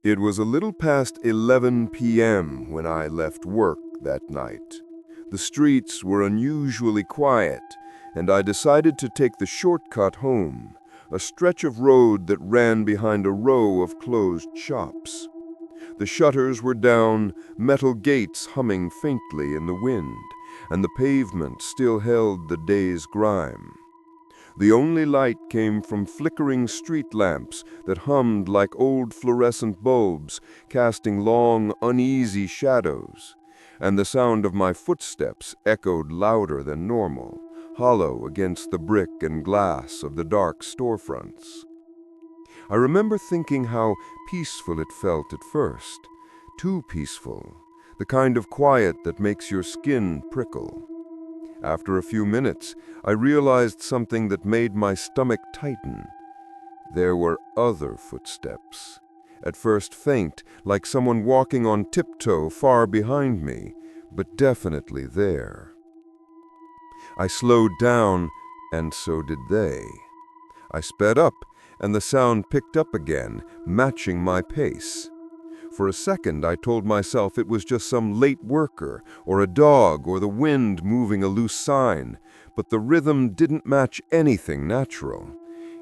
It was a little past 11 p.m. when I left work that night. The streets were unusually quiet, and I decided to take the shortcut home, a stretch of road that ran behind a row of closed shops. The shutters were down, metal gates humming faintly in the wind, and the pavement still held the day's grime. The only light came from flickering street lamps that hummed like old fluorescent bulbs, casting long, uneasy shadows, and the sound of my footsteps echoed louder than normal, hollow against the brick and glass of the dark storefronts. I remember thinking how peaceful it felt at first, too peaceful, the kind of quiet that makes your skin prickle. After a few minutes, I realized something that made my stomach tighten. There were other footsteps. At first faint, like someone walking on tiptoe far behind me, but definitely there. I slowed down, and so did they. I sped up, and the sound picked up again, matching my pace. For a second, I told myself it was just some late worker, or a dog, or the wind moving a loose sign, but the rhythm didn't match anything natural.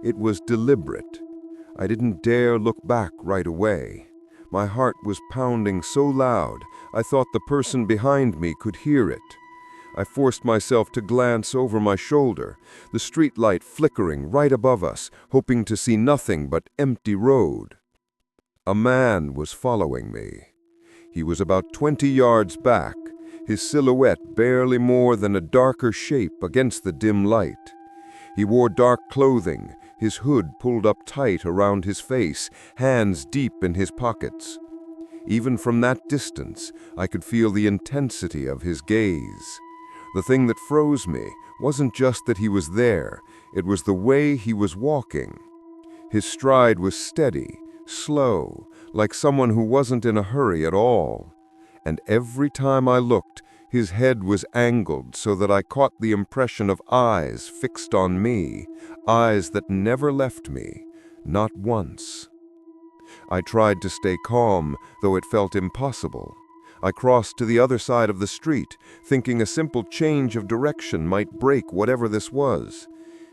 It was deliberate. I didn't dare look back right away. My heart was pounding so loud, I thought the person behind me could hear it. I forced myself to glance over my shoulder, the streetlight flickering right above us, hoping to see nothing but empty road. A man was following me. He was about 20 yards back, his silhouette barely more than a darker shape against the dim light. He wore dark clothing, his hood pulled up tight around his face, hands deep in his pockets. Even from that distance, I could feel the intensity of his gaze. The thing that froze me wasn't just that he was there, it was the way he was walking. His stride was steady, slow, like someone who wasn't in a hurry at all. And every time I looked, his head was angled so that I caught the impression of eyes fixed on me, eyes that never left me, not once. I tried to stay calm, though it felt impossible. I crossed to the other side of the street, thinking a simple change of direction might break whatever this was.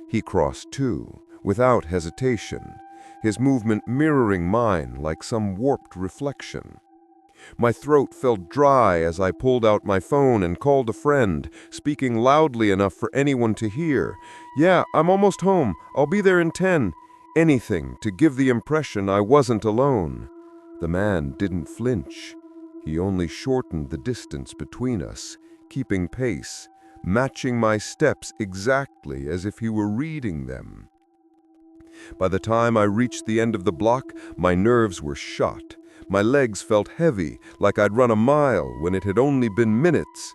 He crossed too, without hesitation, his movement mirroring mine like some warped reflection. My throat felt dry as I pulled out my phone and called a friend, speaking loudly enough for anyone to hear. "Yeah, I'm almost home. I'll be there in 10. Anything to give the impression I wasn't alone. The man didn't flinch. He only shortened the distance between us, keeping pace, matching my steps exactly as if he were reading them. By the time I reached the end of the block, my nerves were shot. My legs felt heavy, like I'd run a mile when it had only been minutes.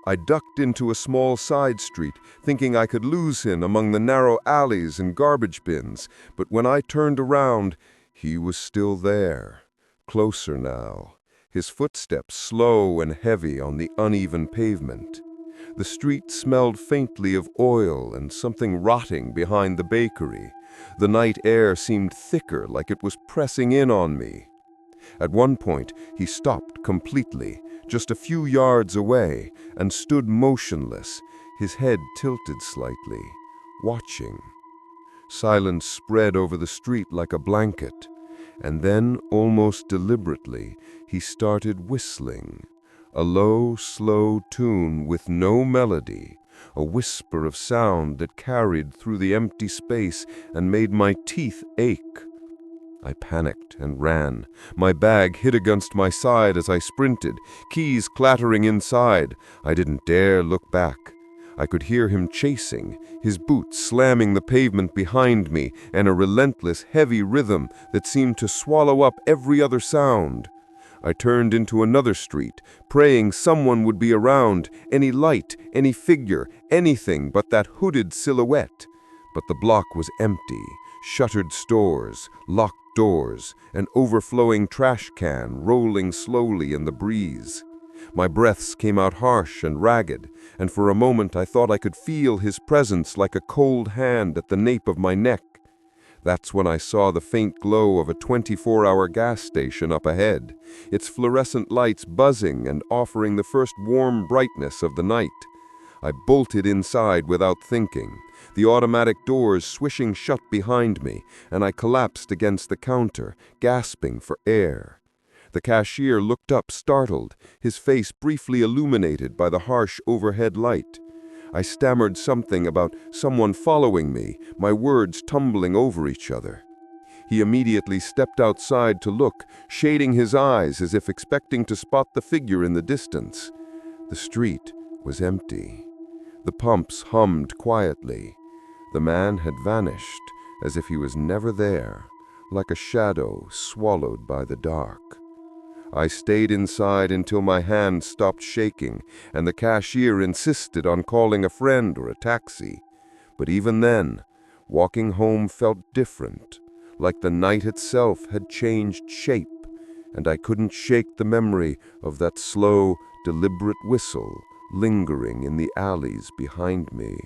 I ducked into a small side street, thinking I could lose him among the narrow alleys and garbage bins, but when I turned around, he was still there, closer now, his footsteps slow and heavy on the uneven pavement. The street smelled faintly of oil and something rotting behind the bakery. The night air seemed thicker, like it was pressing in on me. At one point, he stopped completely, just a few yards away, and stood motionless, his head tilted slightly, watching. Silence spread over the street like a blanket, and then, almost deliberately, he started whistling. A low, slow tune with no melody, a whisper of sound that carried through the empty space and made my teeth ache. I panicked and ran. My bag hit against my side as I sprinted, keys clattering inside. I didn't dare look back. I could hear him chasing, his boots slamming the pavement behind me, and a relentless, heavy rhythm that seemed to swallow up every other sound. I turned into another street, praying someone would be around, any light, any figure, anything but that hooded silhouette. But the block was empty, shuttered stores, locked doors, an overflowing trash can rolling slowly in the breeze. My breaths came out harsh and ragged, and for a moment I thought I could feel his presence like a cold hand at the nape of my neck. That's when I saw the faint glow of a 24-hour gas station up ahead, its fluorescent lights buzzing and offering the first warm brightness of the night. I bolted inside without thinking, the automatic doors swishing shut behind me, and I collapsed against the counter, gasping for air. The cashier looked up startled, his face briefly illuminated by the harsh overhead light. I stammered something about someone following me, my words tumbling over each other. He immediately stepped outside to look, shading his eyes as if expecting to spot the figure in the distance. The street was empty. The pumps hummed quietly. The man had vanished, as if he was never there, like a shadow swallowed by the dark. I stayed inside until my hand stopped shaking, and the cashier insisted on calling a friend or a taxi. But even then, walking home felt different, like the night itself had changed shape, and I couldn't shake the memory of that slow, deliberate whistle lingering in the alleys behind me.